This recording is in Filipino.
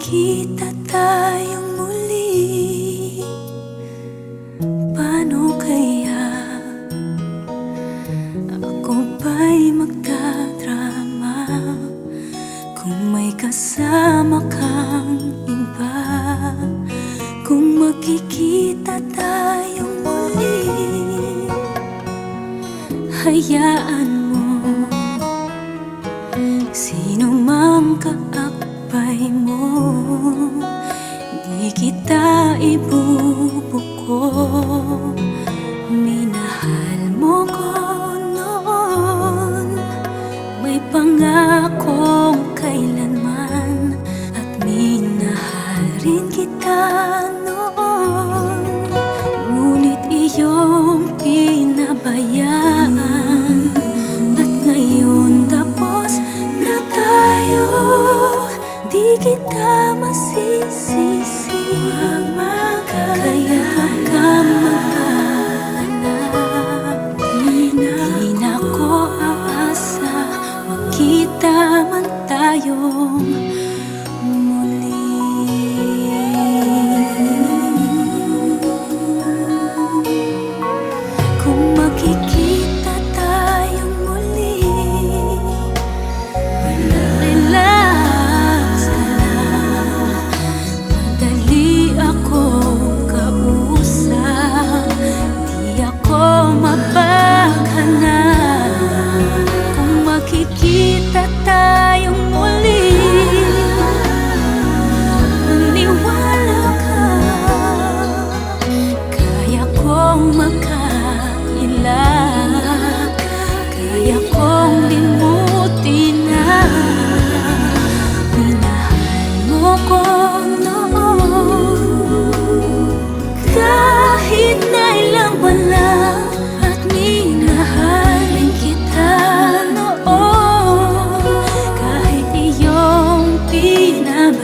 magkikita tayong muli, paano kaya ako ba'y magdadrama kung may kasama kang iba? Kung magkikita tayong muli, hayaan mo sino mang kaakbay mo, di kita ibubuko. Minahal mo ko noon, may pangakong kailanman, at minahal rin kita noon. Ngunit iyong pinabayaan, at ngayon tapos na tayo, di kita masisisi. Kaya ka maghanap, di na ko aasa magkita man tayong muli. Kung magkikita tayong muli, relax ka lang, madali akong kausap, di ako mapaghanap. Kung magkikita tayong muli, maniwala ka, kaya kong makailak, kaya kong limutin na minahal mo ko noon. Kahit na ilang wala, at minahalin kita noon. Kahit iyong pinabayaan,